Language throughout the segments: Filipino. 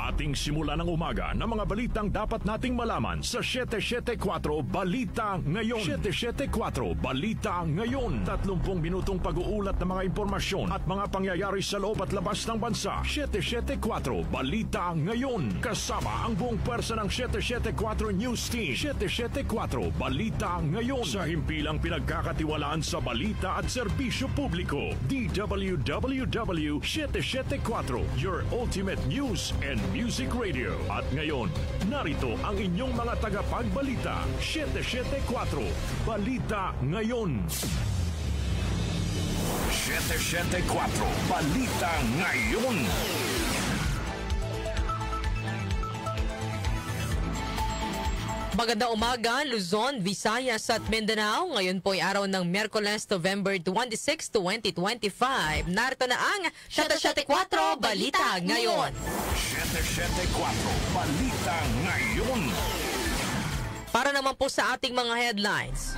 Ating simula ng umaga ng mga balitang dapat nating malaman sa 774 Balita Ngayon. 774 Balita Ngayon. 30 minutong pag-uulat ng mga impormasyon at mga pangyayari sa loob at labas ng bansa. 774 Balita Ngayon. Kasama ang buong pwersa ng 774 News Team. 774 Balita Ngayon. Sa himpilang pinagkakatiwalaan sa balita at serbisyo publiko. DWWW 774, your ultimate news and music radio. At ngayon, narito ang inyong mga tagapagbalita. 774 Balita Ngayon. 774 Balita Ngayon. Magandang umaga, Luzon, Visayas at Mindanao. Ngayon po ay araw ng Miyerkules, November 26, 2025. Narito na ang 774 Balita Ngayon. 774 Balita Ngayon. Para naman po sa ating mga headlines.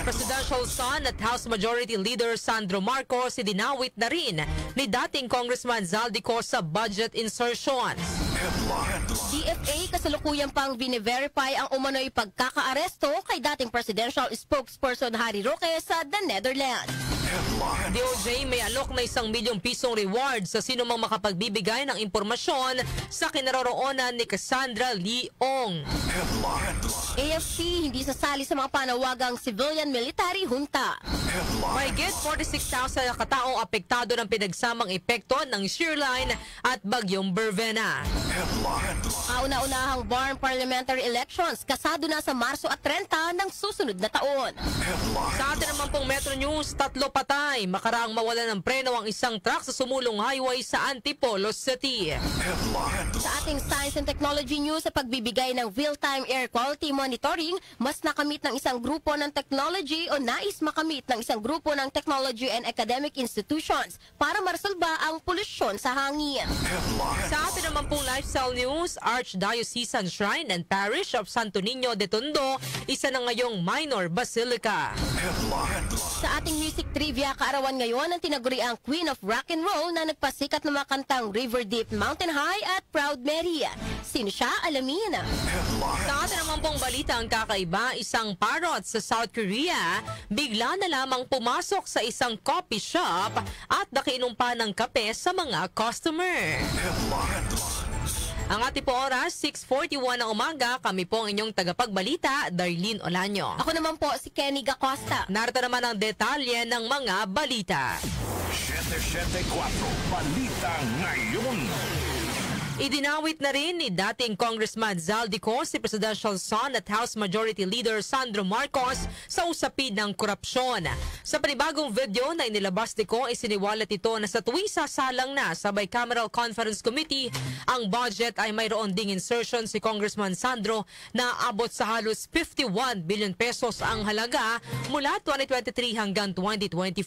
Presidential son at House Majority Leader Sandro Marcos idinawit na rin ni dating Congressman Zaldico sa budget insertions. DFA kasalukuyan pang bine-verify ang umano'y pagkakaaresto kay dating presidential spokesperson Harry Roque sa the Netherlands. DOJ may alok na 1 milyong pisong reward sa sino mang makapagbibigay ng impormasyon sa kinaroroonan ni Cassandra Leong. AFP hindi sasali sa mga panawagang civilian-military junta. Mahigit 46,000 kataong apektado ng pinagsamang epekto ng shearline at bagyong Bervena. Kauna-unahang Barn Parliamentary Elections kasado na sa Marso at 30 ng susunod na taon. Sa atin naman pong Metro News, 3 patay. Makaraang mawala ng preno ang isang truck sa sumulong highway sa Antipolo City. Sa ating Science and Technology News, sa pagbibigay ng real-time air quality monitoring, mas nakamit ng isang grupo ng technology o nais makamit ng isang grupo ng technology and academic institutions para maresolba ang polusyon sa hangin. Sa atin naman pong Lifestyle News, Archdiocesan Shrine and Parish of Santo Niño de Tondo, isa na ngayong minor basilica. Sa ating music trivia, kaarawan ngayon ang tinaguriang Queen of Rock and Roll na nagpasikat ng mga kantang River Deep, Mountain High at Proud Mary. Sino siya? Alamin. Sa atin naman pong balita ang kakaiba, isang parrot sa South Korea bigla na lamang pumasok sa isang coffee shop at nakiinom pa ng kape sa mga customer. Ang ating po oras, 6:41 ng umaga. Kami po ang inyong tagapagbalita, Darlene Olanyo. Ako naman po si Kenny Gacosta. Narito naman ang detalye ng mga balita. 774 Balita Ngayon. Idinawit na rin ni dating Congressman Zaldico si Presidential son at House Majority Leader Sandro Marcos sa usapin ng korupsyon. Sa panibagong video na inilabas ni Ko, isiniwalat ito na sa tuwing sasalang na sa Bicameral Conference Committee, ang budget ay mayroon ding insertion si Congressman Sandro na abot sa halos 51 billion pesos ang halaga mula 2023 hanggang 2025.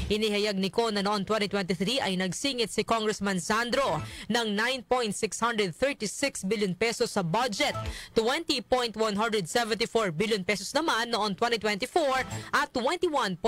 Inihayag ni Ko na noong 2023 ay nagsingit si Congressman Sandro ng 9.636 billion pesos sa budget, 20.174 billion pesos naman noong 2024 at 21.127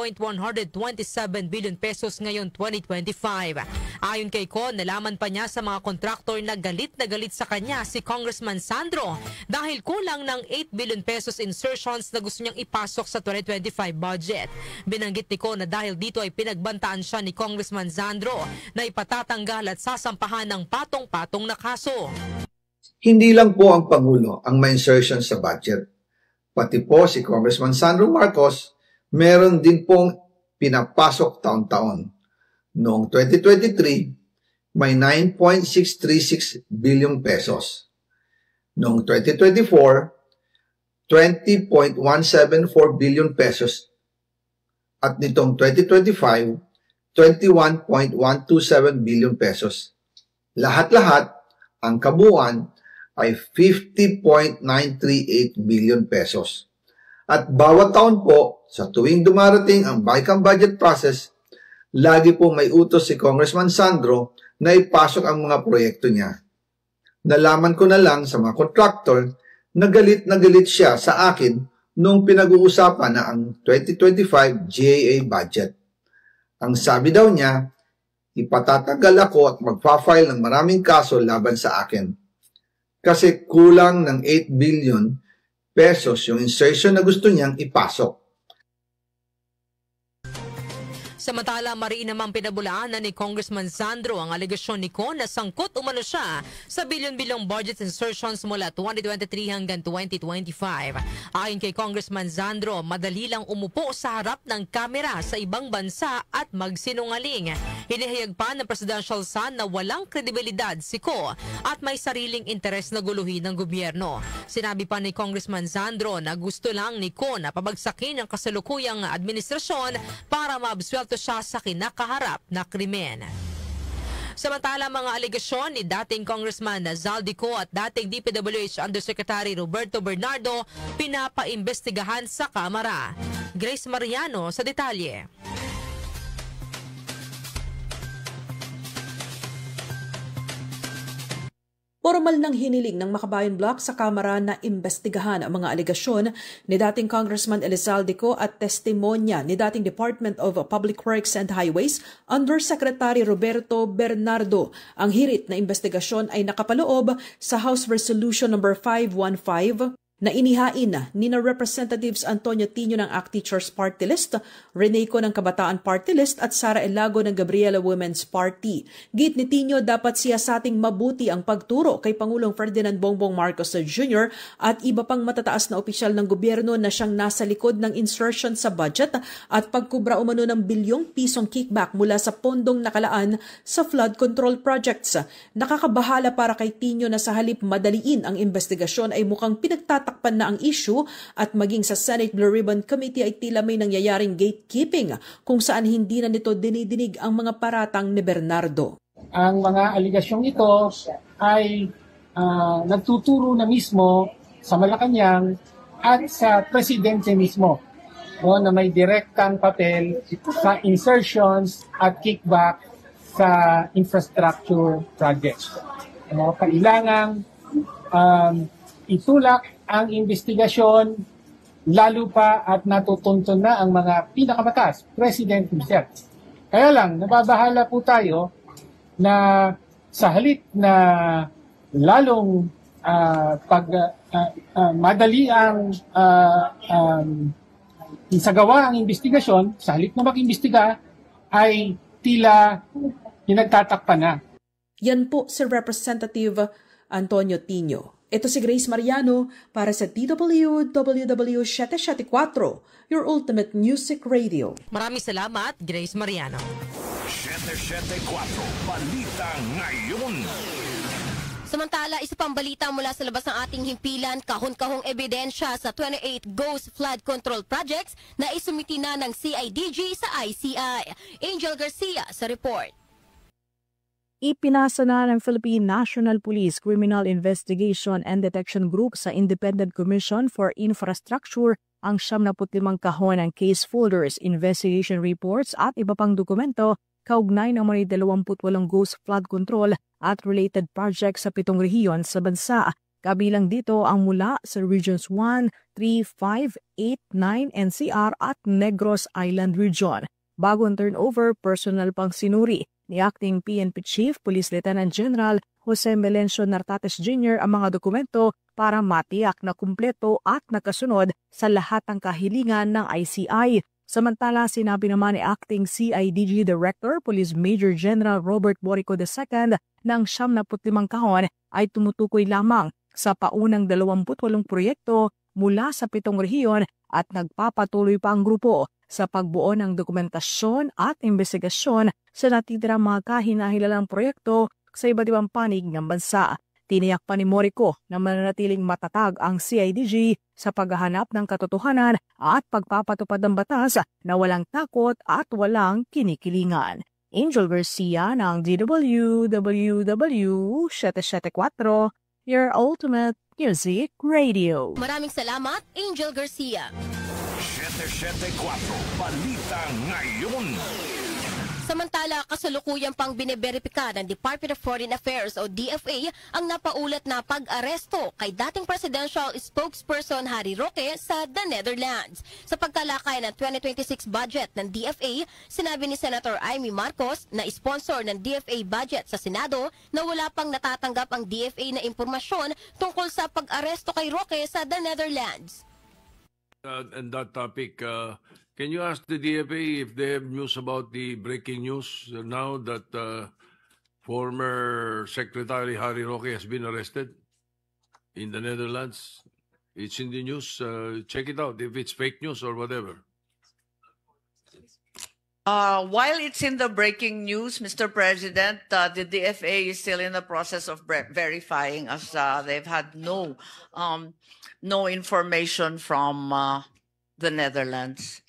billion pesos ngayon 2025. Ayon kay Ko, nalaman pa niya sa mga kontraktor na galit sa kanya si Congressman Sandro dahil kulang ng 8 billion pesos insertions na gusto niyang ipasok sa 2025 budget. Binanggit ni Ko na dahil dito ay pinagbantaan siya ni Congressman Sandro na ipatatanggal at sasampahan ng patong-patong na kaso. Hindi lang po ang Pangulo ang may insertion sa budget. Pati po si Congressman Sandro Marcos, meron din pong pinapasok taon-taon. Noong 2023, may 9.636 billion pesos. Noong 2024, 20.174 billion pesos. At nitong 2025, 21.127 billion pesos. Lahat-lahat, ang kabuuan ay 50.938 billion pesos. At bawat taon po, sa tuwing dumarating ang BICAM budget process, lagi po may utos si Congressman Sandro na ipasok ang mga proyekto niya. Nalaman ko na lang sa mga contractor na galit siya sa akin nung pinag-uusapan na ang 2025 GAA budget. Ang sabi daw niya, ipatatagal ako at magpa-file ng maraming kaso laban sa akin. Kasi kulang ng 8 billion pesos yung insertion na gusto niyang ipasok. Samantala, mariin namang pinabulaanan ni Congressman Sandro ang alegasyon ni Con na sangkot umano siya sa bilyon-bilyong budget insertions mula 2023 hanggang 2025. Ayon kay Congressman Sandro, madali lang umupo sa harap ng kamera sa ibang bansa at magsinungaling. Hinihayag pa ng presidential son na walang kredibilidad si Ko at may sariling interes na guluhin ng gobyerno. Sinabi pa ni Congressman Sandro na gusto lang ni Ko na pabagsakin ang kasalukuyang administrasyon para maabsuelto siya sa kinakaharap na krimen. Samantala, mga alegasyon ni dating Congressman Zaldico at dating DPWH Undersecretary Roberto Bernardo pinapaimbestigahan sa Kamara. Grace Mariano sa detalye. Formal nang hiniling ng Makabayan Bloc sa Kamara na imbestigahan ang mga alegasyon ni dating Congressman Elizaldico at testimonya ni dating Department of Public Works and Highways Undersecretary Roberto Bernardo. Ang hirit na investigasyon ay nakapaloob sa House Resolution No. 515 na inihain ni na Representatives Antonio Tino ng ACT Teachers Party List, Reneco ng Kabataan Party List at Sara Elago ng Gabriela Women's Party. Git ni Tino, dapat siyasating mabuti ang pagturo kay Pangulong Ferdinand Bongbong Marcos Jr. at iba pang matataas na opisyal ng gobyerno na siyang nasa likod ng insertion sa budget at pagkubra umano ng bilyong pisong kickback mula sa pondong nakalaan sa flood control projects. Nakakabahala para kay Tino na sa halip madaliin ang investigasyon ay mukhang pinagtatakpan na ang issue at maging sa Senate Blue Ribbon Committee ay tila may nangyayaring gatekeeping kung saan hindi na nito dinidinig ang mga paratang ni Bernardo. Ang mga aligasyong ito ay nagtuturo na mismo sa Malacanang at sa presidente mismo na may direktang papel sa insertions at kickback sa infrastructure projects. Kailangang itulak ang investigasyon, lalo pa at natutuntun na ang mga pinakamatas, President himself. Kaya lang, nababahala po tayo na sa halip na lalong madali ang isagawa ang investigasyon, sa halip na mag-imbestiga, ay tila pinagtatakpan na. Yan po si Representative Antonio Tino. Ito si Grace Mariano para sa DWWW 774, your ultimate music radio. Maraming salamat, Grace Mariano. 774 Balita Ngayon. Samantala, isa pang balita mula sa labas ng ating himpilan, kahon-kahong ebidensya sa 28 ghost flood control projects na isumiti na ng CIDG sa ICI. Angel Garcia sa report. Ipinasa na ng Philippine National Police Criminal Investigation and Detection Group sa Independent Commission for Infrastructure ang 75 kahon ng case folders, investigation reports at iba pang dokumento kaugnay ng mga 28 ghost flood control at related projects sa 7 rehiyon sa bansa. Kabilang dito ang mula sa Regions 1, 3, 5, 8, 9 NCR at Negros Island Region. Bagong turnover, personal pang sinuri ni Acting PNP Chief Police Lieutenant General Jose Melencio Nartates Jr. ang mga dokumento para matiyak na kumpleto at nakasunod sa lahat ng kahilingan ng ICI. Samantala, sinabi naman ni Acting CIDG Director Police Major General Robert Borico II ng 75 kahon ay tumutukoy lamang sa paunang 28 proyekto mula sa 7 rehiyon at nagpapatuloy pa ang grupo sa pagbuo ng dokumentasyon at investigasyon sa natitirang mga kahinahilalang proyekto sa iba't ibang panig ng bansa. Tiniyak pa ni Morico na mananatiling matatag ang CIDG sa paghahanap ng katotohanan at pagpapatupad ng batas na walang takot at walang kinikilingan. Angel Garcia ng DWWW 774, your ultimate music radio. Maraming salamat, Angel Garcia. 774 Balita Ngayon. Samantala, kasalukuyan pang bineberipika ng Department of Foreign Affairs o DFA ang napaulat na pag-aresto kay dating presidential spokesperson Harry Roque sa The Netherlands. Sa pagtalakay ng 2026 budget ng DFA, sinabi ni Senator Amy Marcos na sponsor ng DFA budget sa Senado na wala pang natatanggap ang DFA na impormasyon tungkol sa pag-aresto kay Roque sa The Netherlands. And that topic, can you ask the DFA if they have news about the breaking news now that former Secretary Harry Roque has been arrested in the Netherlands? It's in the news. Check it out if it's fake news or whatever. While it's in the breaking news, Mr. President, the DFA is still in the process of verifying as they've had no information from the Netherlands.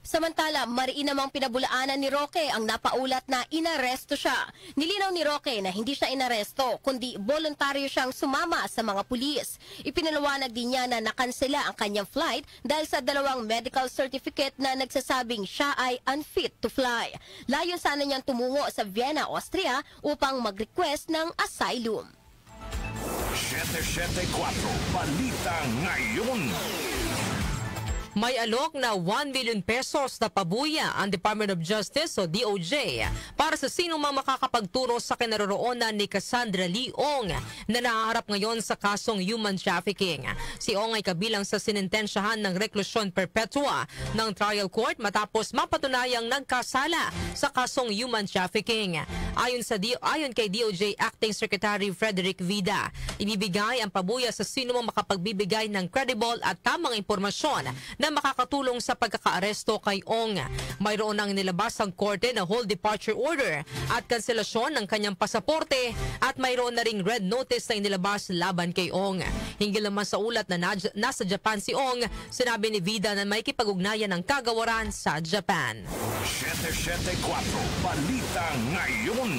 Samantala, mariin namang pinabulaanan ni Roque ang napaulat na inaresto siya. Nilinaw ni Roque na hindi siya inaresto, kundi voluntaryo siyang sumama sa mga pulis. Ipinaliwanag din niya na nakansela ang kanyang flight dahil sa 2 medical certificate na nagsasabing siya ay unfit to fly. Layon sana niyang tumungo sa Vienna, Austria upang mag-request ng asylum. 774 Balita Ngayon. May alok na 1 million pesos na pabuya ang Department of Justice o DOJ para sa sino mang makakapagturo sa kinaroroonan ni Cassandra Lee Ong na nahaharap ngayon sa kasong human trafficking. Si Ong ay kabilang sa sinintensyahan ng reklusyon perpetua ng trial court matapos mapatunayang nagkasala sa kasong human trafficking. Ayon kay DOJ Acting Secretary Frederick Vida, ibibigay ang pabuya sa sino mang makapagbibigay ng credible at tamang impormasyon na makakatulong sa pagkakaaresto kay Ong. Mayroon nang nilabas ang korte na whole departure order at kanselasyon ng kanyang pasaporte at mayroon na ring red notice na inilabas laban kay Ong. Hinggil naman sa ulat na nasa Japan si Ong, sinabi ni Vida na may kipag-ugnayan ng kagawaran sa Japan. 774 Balita Ngayon.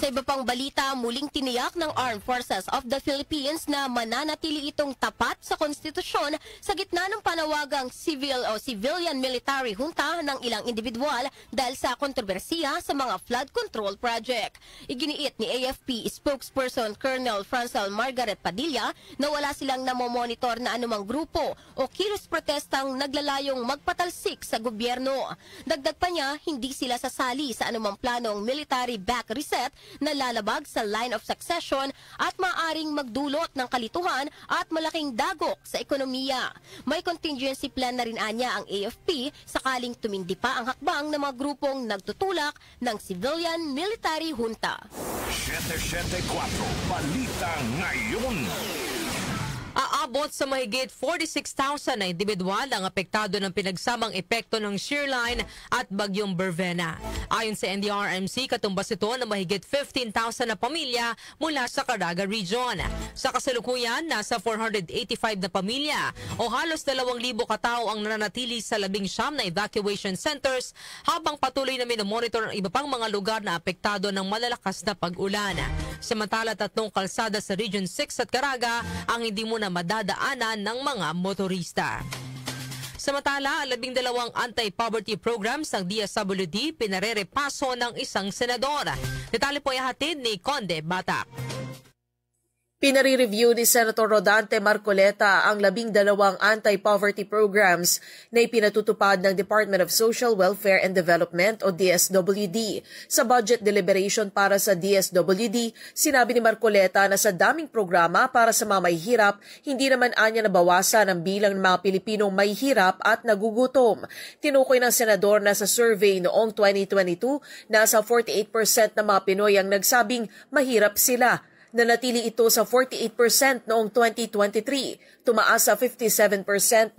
Sa iba pang balita, muling tiniyak ng Armed Forces of the Philippines na mananatili itong tapat sa konstitusyon sa gitna ng panawagang civilian military junta ng ilang individual dahil sa kontrobersiya sa mga flood control project. Iginiit ni AFP spokesperson Colonel Francel Margaret Padilla na wala silang namomonitor na anumang grupo o kilos protestang naglalayong magpatalsik sa gobyerno. Dagdag pa niya, hindi sila sasali sa anumang planong military back reset na lalabag sa line of succession at maaring magdulot ng kalituhan at malaking dagok sa ekonomiya. May contingency plan na rin anya ang AFP sakaling tumindi pa ang hakbang ng mga grupong nagtutulak ng civilian military junta. 774 Balita Ngayon. Aabot sa mahigit 46,000 na individual ang apektado ng pinagsamang epekto ng shearline at bagyong Bervena. Ayon sa NDRMC, katumbas ito na mahigit 15,000 na pamilya mula sa Caraga Region. Sa kasalukuyan, nasa 485 na pamilya o halos 2,000 katao ang nananatili sa 19 na evacuation centers habang patuloy na minomonitor ang iba pang mga lugar na apektado ng malalakas na pag-ulan. Samantala, 3 kalsada sa Region 6 at Caraga ang hindi muna madadaanan ng mga motorista. Samantala, 12 anti-poverty programs ng DSWD pinarerepaso ng isang senador. Detalye po ay hatid ni Conde Batak. Pinare-review ni Senator Rodante Marcoleta ang 12 anti-poverty programs na ipinatutupad ng Department of Social Welfare and Development o DSWD. Sa budget deliberation para sa DSWD, sinabi ni Marcoleta na sa daming programa para sa mga mahihirap, hindi naman anya nabawasan ang bilang ng mga Pilipinong mahihirap at nagugutom. Tinukoy ng senador na sa survey noong 2022, nasa 48% ng mga Pinoy ang nagsabing mahirap sila. Nanatili ito sa 48% noong 2023, tumaas sa 57%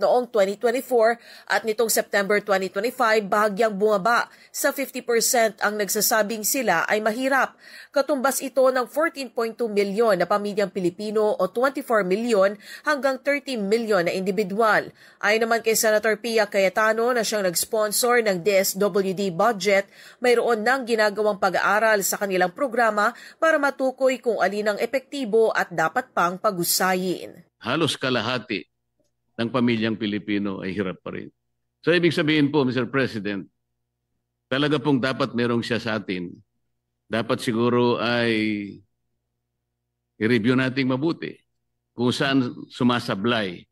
noong 2024 at nitong September 2025 bahagyang bumaba sa 50% ang nagsasabing sila ay mahirap. Katumbas ito ng 14.2 milyon na pamilyang Pilipino o 24 milyon hanggang 30 milyon na individual. Ayon naman kay Senator Pia Cayetano na siyang nag-sponsor ng DSWD budget, mayroon nang ginagawang pag-aaral sa kanilang programa para matukoy kung alin ang epektibo at dapat pang pag-usayin. Halos kalahati ng pamilyang Pilipino ay hirap pa rin. So ibig sabihin po, Mr. President, talaga pong dapat merong siya sa atin. Dapat siguro ay i-review natin mabuti kung saan sumasablay,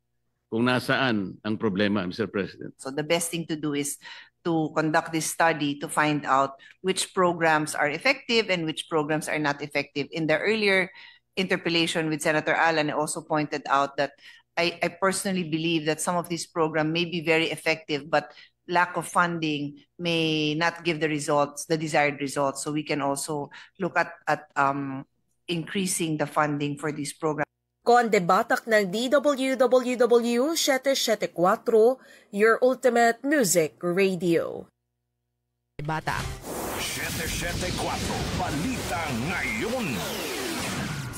kung nasaan ang problema, Mr. President. So the best thing to do is to conduct this study to find out which programs are effective and which programs are not effective. In the earlier interpellation with Senator Alan, I also pointed out that I personally believe that some of these programs may be very effective, but lack of funding may not give the results, the desired results. So we can also look at increasing the funding for these programs. Conde Batak ng DWWW 774, your ultimate music radio. Batak. 774, Balita Ngayon.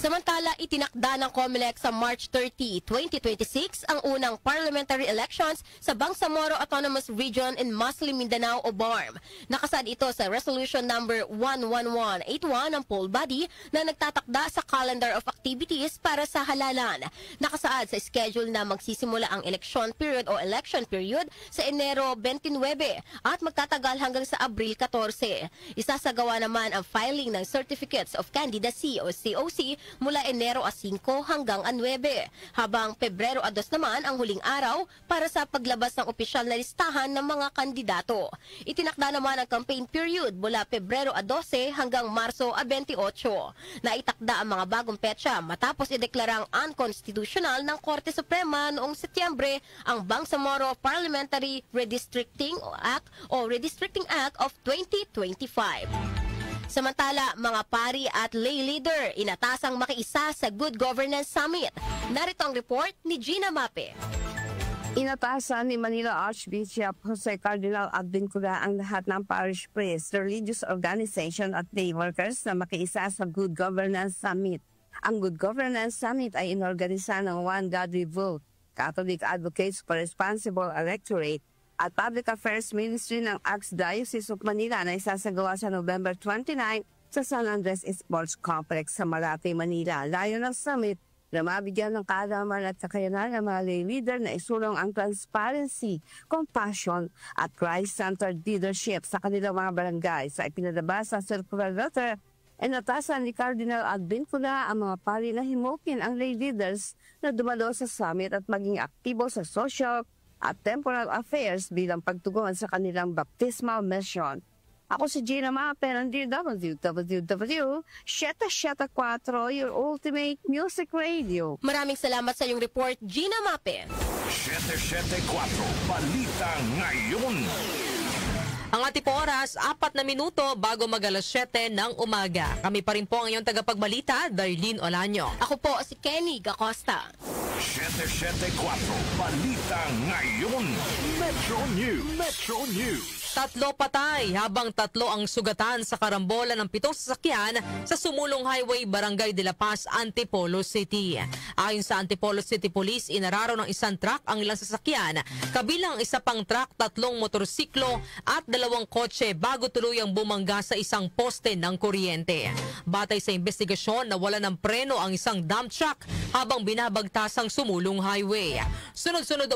Samantala, itinakda ng COMELEC sa March 30, 2026 ang unang parliamentary elections sa Bangsamoro Autonomous Region in Muslim Mindanao o BARM. Nakasaad ito sa Resolution number 11181 ng poll body na nagtatakda sa calendar of activities para sa halalan. Nakasaad sa schedule na magsisimula ang election period o election period sa Enero 29 at magtatagal hanggang sa Abril 14. Isasagawa naman ang filing ng Certificates of Candidacy o COC mula Enero 5 hanggang 9, habang Pebrero 2 naman ang huling araw para sa paglabas ng opisyal na listahan ng mga kandidato. Itinakda naman ang campaign period mula Pebrero 12 hanggang Marso 28. Naitakda ang mga bagong petsa matapos ideklarang unconstitutional ng Korte Suprema noong Setyembre ang Bangsamoro Parliamentary Redistricting Act of 2025. Samantala, mga pari at lay leader inatasang makiisa sa Good Governance Summit. Narito ang report ni Gina Mape. Inatasan ni Manila Archbishop Jose Cardinal Advincula ang lahat ng parish priests, religious organization at lay workers na makiisa sa Good Governance Summit. Ang Good Governance Summit ay inorganisa ng One Godly Vote, Catholic Advocates for Responsible Electorate, at Public Affairs Ministry ng Archdiocese of Manila na isasagawa sa November 29 sa San Andres Sports Complex sa Malate, Manila. Layo ng summit na mabigyan ng kaalaman at kakayanan ng mga lay leader na isulong ang transparency, compassion at Christ-centered leadership sa kanilang mga barangay. Sa ipinalabas sa circular letter, inatasan ni Cardinal Advincula ang mga pari na himukin ang lay leaders na dumalo sa summit at maging aktibo sa social at temporal affairs bilang pagtugon sa kanilang baptismal mission. Ako si Gina Mape ng DWWW 774, your ultimate music radio. Maraming salamat sa iyong report, Gina Mape. 774, Balita Ngayon. Ang ating oras, 4 na minuto bago mag-alas 7 ng umaga. Kami pa rin po ang iyong tagapagbalita, Darlene Olanyo. Ako po si Kenny Gacosta. 774, Balita Ngayon. Metro News. 3 patay habang 3 ang sugatan sa karambola ng 7 sasakyan sa Sumulong Highway, Barangay de la Paz, Antipolo City. Ayon sa Antipolo City Police, inararo ng isang truck ang ilang sasakyan, kabilang isa pang truck, 3 motorsiklo at 2 kotse bago tuluyang bumangga sa isang poste ng kuryente. Batay sa investigasyon, nawala ng preno ang isang dump truck habang binabagtas ang Sumulong Highway. Sunod-sunod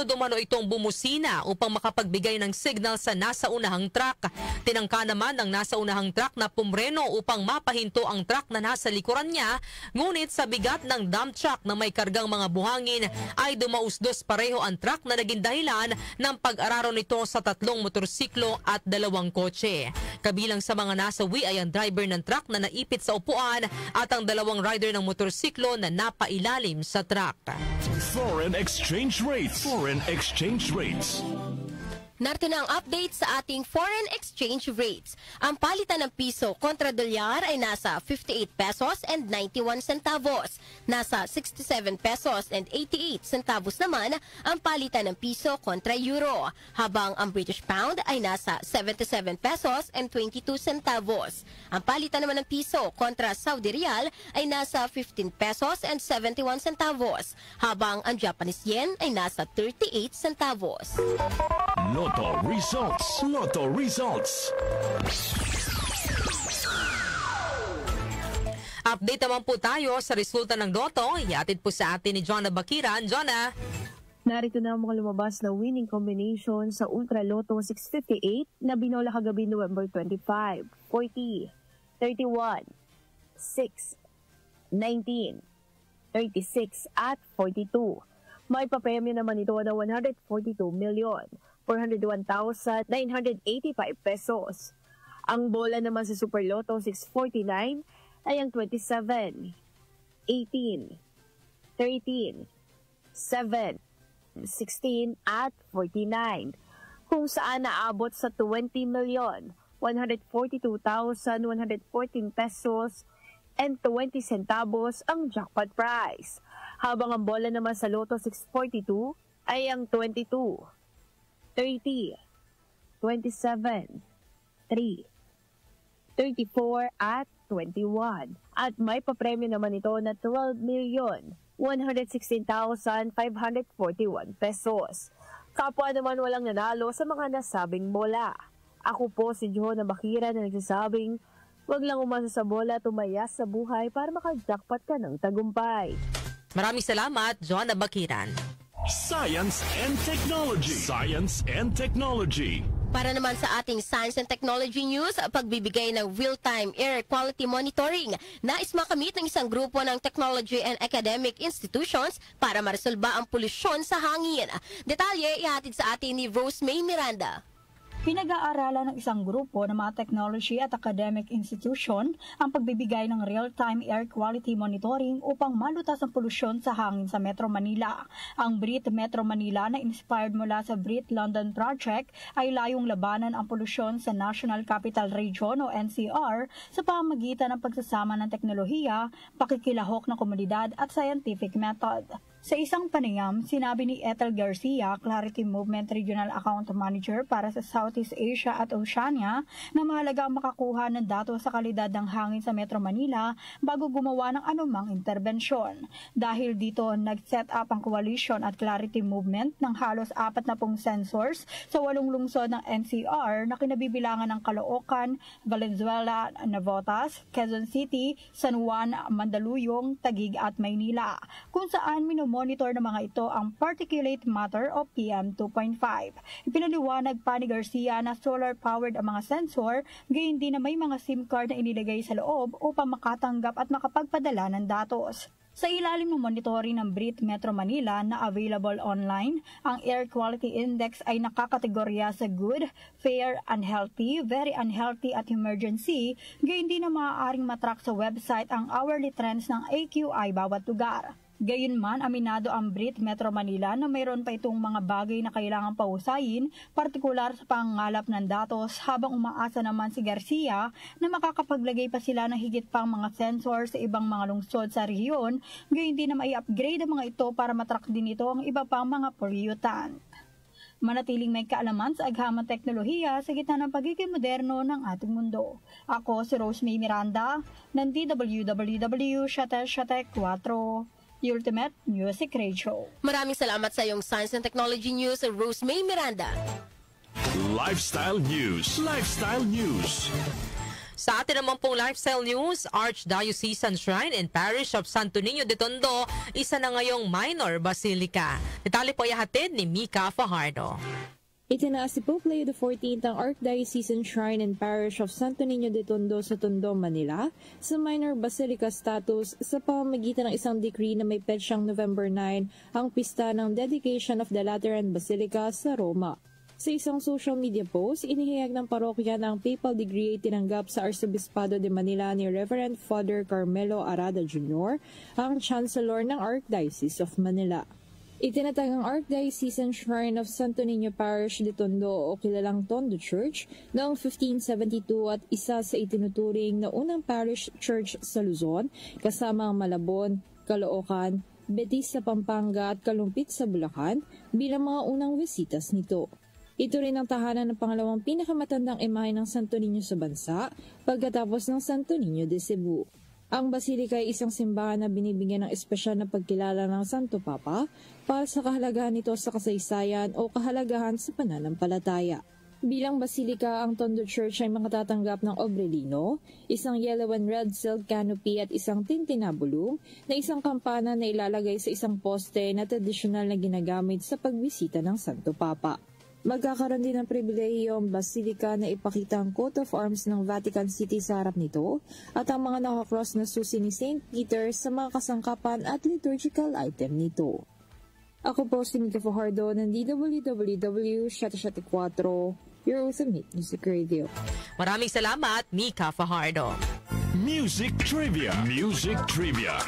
umano itong bumusina upang makapagbigay ng signal sa nasa unahang truck. Tinangka naman ng nasa unahang truck na pumreno upang mapahinto ang truck na nasa likuran niya, ngunit sa bigat ng dump truck na may kargang mga buhangin ay dumausdos pareho ang truck na naging dahilan ng pag-araro nito sa 3 motorsiklo at 2 kotse. Kabilang sa mga nasawi ay ang driver ng truck na naipit sa upuan at ang 2 rider ng motorsiklo na napailalim sa truck. Foreign exchange rates. Narito na ang update sa ating foreign exchange rates. Ang palitan ng piso kontra dolyar ay nasa 58 pesos and 91 centavos. Nasa 67 pesos and 88 centavos naman ang palitan ng piso kontra euro. Habang ang British pound ay nasa 77 pesos and 22 centavos. Ang palitan naman ng piso kontra Saudi Riyal ay nasa 15 pesos and 71 centavos. Habang ang Japanese yen ay nasa 38 centavos. Lotto results. Update naman po tayo sa resulta ng Lotto. Iatid po sa atin ni Jonah Bakiran. Jonah. Narito na ang mga lumabas na winning combination sa Ultra Lotto 658 na binola kagabi November 25, 40, 31, 6, 19, 36 at 42. May papremyo naman ito na 142,401,985 pesos. Ang bola naman sa Super Lotto 649 ay ang 27, 18, 13, 7, 16 at 49, kung saan naabot sa 20,142,114 pesos and 20 centavos ang jackpot prize. Habang ang bola naman sa Lotto 642 ay ang 22, 30, 27, 3, 34 at 21. At may papremyo naman ito na 12,116,541 pesos. Kapwa naman walang nanalo sa mga nasabing bola. Ako po si John Bakira na nagsasabing, wag lang umasa sa bola, tumayas sa buhay para makajackpot ka ng tagumpay. Maraming salamat, John Bakiran. Science and Technology. Science and Technology. Para naman sa ating Science and Technology News, pagbibigay ng real-time air quality monitoring, nais makamit ng isang grupo ng technology and academic institutions para maresolba ang polusyon sa hangin. Detalye ihatid sa atin ni Rose May Miranda. Pinag-aaralan ng isang grupo ng mga technology at academic institution ang pagbibigay ng real-time air quality monitoring upang malutas ang polusyon sa hangin sa Metro Manila. Ang BRIT Metro Manila na inspired mula sa BRIT London Project ay layong labanan ang polusyon sa National Capital Region o NCR sa pamamagitan ng pagsasama ng teknolohiya, pakikilahok ng komunidad at scientific method. Sa isang panayam, sinabi ni Ethel Garcia, Clarity Movement Regional Account Manager para sa Southeast Asia at Oceania, na mahalaga ang makakuha ng datos sa kalidad ng hangin sa Metro Manila bago gumawa ng anumang interbensyon. Dahil dito, nag-set up ang Coalition at Clarity Movement ng halos 40 sensors sa 8 lungsod ng NCR na kinabibilangan ng Caloocan, Valenzuela, Navotas, Quezon City, San Juan, Mandaluyong, Taguig at Maynila, kung saan monitor ng mga ito ang particulate matter o PM2.5. Ipinaliwanag pa ni Garcia na solar-powered ang mga sensor, gayon din na may mga SIM card na inilagay sa loob upang makatanggap at makapagpadala ng datos. Sa ilalim ng monitoring ng BRIT Metro Manila na available online, ang Air Quality Index ay nakakategorya sa good, fair, unhealthy, very unhealthy at emergency, gayon din na maaaring matrack sa website ang hourly trends ng AQI bawat lugar. Gayunman, aminado ang BRIT Metro Manila na mayroon pa itong mga bagay na kailangang pahusayin, partikular sa pangangalap ng datos, habang umaasa naman si Garcia na makakapaglagay pa sila ng higit pang mga sensor sa ibang mga lungsod sa rehiyon, gayon din na mai-upgrade ang mga ito para matrack din ito ang iba pang mga pollutant. Manatiling may kaalaman sa aghamang teknolohiya sa gitna ng pagiging moderno ng ating mundo. Ako si Rose May Miranda ng DWWW Shate 4. Ultimate Music Radio. Maraming salamat sa iyong Science and Technology News, Rose May Miranda. Lifestyle News. Lifestyle News. Sa atin naman pong Lifestyle News, Archdiocesan Shrine and Parish of Santo Niño de Tondo, isa na ngayong minor basilica. Detalye po ihatid ni Mika Fajardo. Itinaas si Pope Leo XIV ang Archdiocesan Shrine and Parish of Santo Niño de Tondo sa Tondo, Manila sa minor basilica status sa pamamagitan ng isang decree na may petsyang November 9 ang pista ng dedication of the Lateran Basilica sa Roma. Sa isang social media post, inihayag ng parokya na ang papal degree ay tinanggap sa Arsobispado de Manila ni Reverend Father Carmelo Arada Jr., ang Chancellor ng Archdiocese of Manila. Itinatag ang Archdiocesan Shrine of Santo Niño Parish de Tondo o kilalang Tondo Church noong 1572 at isa sa itinuturing na unang parish church sa Luzon, kasama ang Malabon, Caloocan, Betis sa Pampanga at Kalumpit sa Bulacan bilang mga unang bisitas nito. Ito rin ang tahanan ng pangalawang pinakamatandang imahe ng Santo Niño sa bansa pagkatapos ng Santo Niño de Cebu. Ang basilika ay isang simbahan na binibigyan ng espesyal na pagkilala ng Santo Papa para sa kahalagahan nito sa kasaysayan o kahalagahan sa pananampalataya. Bilang basilika, ang Tondo Church ay makatatanggap ng obrelino, isang yellow and red silk canopy at isang tintinabulong na isang kampana na ilalagay sa isang poste na tradisyonal na ginagamit sa pagbisita ng Santo Papa. Magkakaroon din ng pribilehiyo ang basilika na ipakita ang coat of arms ng Vatican City sa harap nito at ang mga nakakross na susi ni St. Peter sa mga kasangkapan at liturgical item nito. Ako po si Mika Fajardo ng DWW 774, your ultimate music radio. Maraming salamat, Mika Fajardo. Music Trivia. Music Trivia.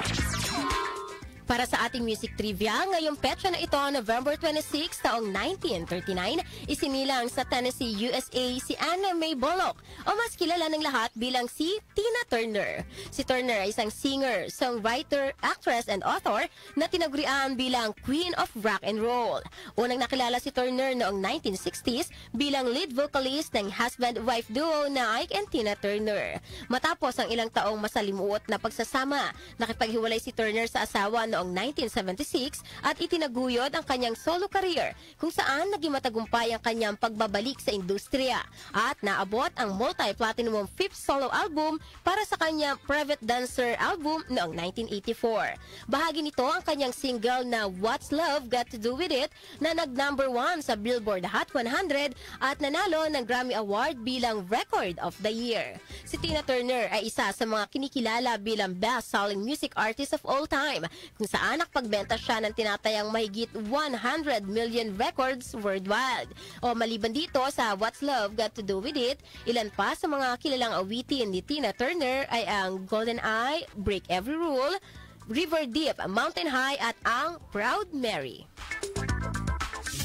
Para sa ating music trivia, ngayong petsa na ito, November 26, taong 1939, isinilang sa Tennessee, USA si Anna Mae Bullock, o mas kilala ng lahat bilang si Tina Turner. Si Turner ay isang singer, songwriter, actress, and author na tinagurian bilang Queen of Rock and Roll. Unang nakilala si Turner noong 1960s bilang lead vocalist ng husband-wife duo na Ike and Tina Turner. Matapos ang ilang taong masalimuot na pagsasama, nakipaghiwalay si Turner sa asawa noong 1976 at itinaguyod ang kanyang solo career kung saan naging matagumpay ang kanyang pagbabalik sa industriya at naabot ang multi-platinum 5th solo album para sa kanyang Private Dancer album noong 1984. Bahagi nito ang kanyang single na What's Love Got to Do With It na nag-number 1 sa Billboard Hot 100 at nanalo ng Grammy Award bilang Record of the Year. Si Tina Turner ay isa sa mga kinikilala bilang best-selling music artist of all time kung saan nakpagbenta siya ng tinatayang mahigit 100 million records worldwide. O maliban dito sa What's Love Got to Do With It, ilan pa sa mga kilalang awitin ni Tina Turner ay ang Golden Eye, Break Every Rule, River Deep, Mountain High at ang Proud Mary.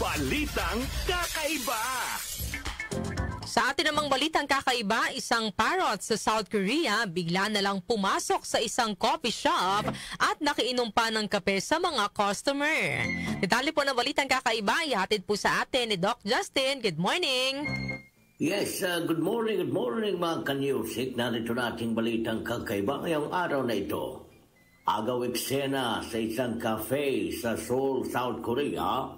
Balitang Kakaiba. Sa atin namang balitang kakaiba, isang parrot sa South Korea bigla na lang pumasok sa isang coffee shop at nakiinom pa ng kape sa mga customer. Detalye po ng balitang kakaiba, ihatid po sa atin ni Doc Justin. Good morning! Yes, good morning mga kanyusik. Narito nating balitang kakaiba ngayong araw na ito. Agaw eksena sa isang cafe sa Seoul, South Korea,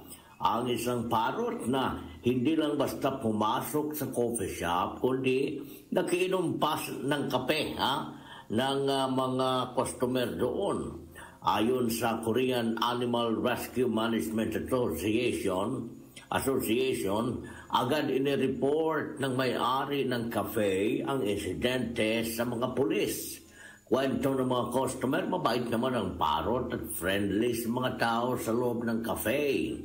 ang isang parrot na hindi lang basta pumasok sa coffee shop, kundi nakiinom pa ng kape ng mga customer doon. Ayon sa Korean Animal Rescue Management Association, agad inireport ng may-ari ng cafe ang insidente sa mga pulis. Kwento ng mga customer, mabait naman ang parrot at friendly sa mga tao sa loob ng cafe.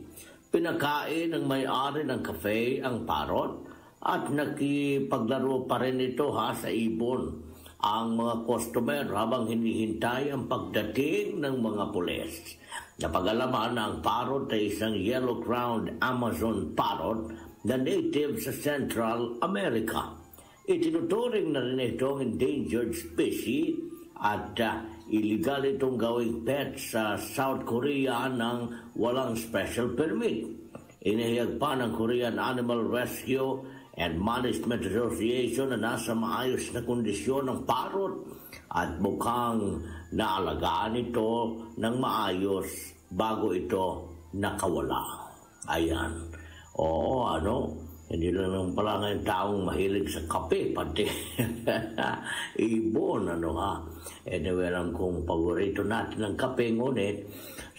Pinakain ng may-ari ng cafe ang parrot at nakipaglaro pa rin ito sa ibon ang mga customer habang hinihintay ang pagdating ng mga pulis. Napag-alaman na ang parrot ay isang yellow-crowned Amazon parrot na native sa Central America. Itinuturing na rin itong endangered species at illegal itong gawing pet sa South Korea ng walang special permit. Inihayag pa ng Korean Animal Rescue and Management Association na nasa maayos na kondisyon ng parrot at mukhang naalagaan ito ng maayos bago ito nakawala. Ayan. Oo, hindi lang naman pala ngayon taong mahilig sa kape, pati ibon, Anyway, alam kong paborito natin ng kape, ngunit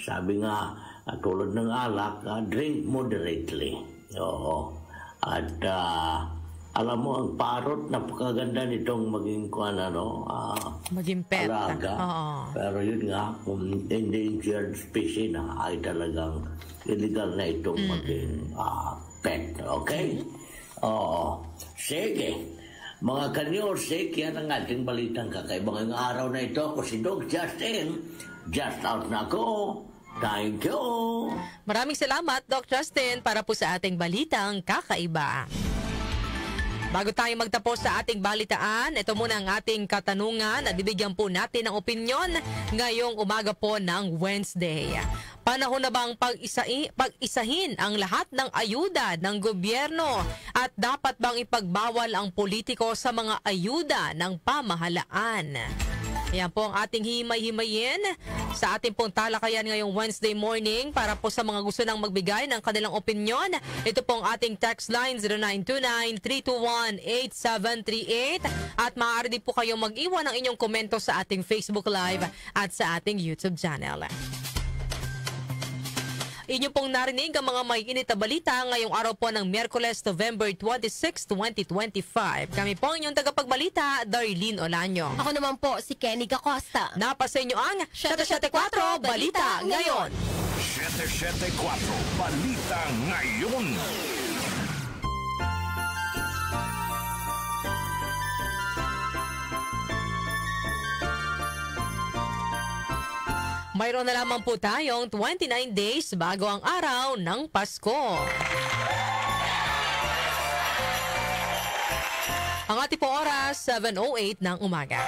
sabi nga, tulad ng alak, drink moderately. Oo. At alam mo, ang parrot, napakaganda nitong maging maging pet. Alaga. Pero yun nga, kung endangered species na ay talagang illegal na itong maging pet. Okay? Oo. Sige. Mga kanyosik, yan ang ating balitang kakaiba ngayong araw na ito. Ako si Doc Justin. Just out na ako. Thank you. Maraming salamat, Doc Justin, para po sa ating balitang kakaiba. Bago tayo magtapos sa ating balitaan, ito muna ang ating katanungan at bibigyan po natin ng opinyon ngayong umaga po ng Wednesday. Panahon na bang pag-isahin ang lahat ng ayuda ng gobyerno at dapat bang ipagbawal ang politiko sa mga ayuda ng pamahalaan? Ayan po ang ating himay-himayin sa ating pong talakayan ngayong Wednesday morning. Para po sa mga gusto nang magbigay ng kanilang opinion, ito pong ating text line 0929-321-8738 at maaari din po kayong mag-iwan ng inyong komento sa ating Facebook Live at sa ating YouTube channel. Inyo pong narinig ang mga may init na balita ngayong araw po ng Miyerkules, November 26, 2025. Kami po ang inyong tagapagbalita, Darlene Olanyo. Ako naman po si Kenny Gacosta. Napasa inyo ang 774 Balita Ngayon. 774 Balita Ngayon. Mayroon na lamang po tayong 29 days bago ang araw ng Pasko. Ang ating po oras, 7:08 ng umaga.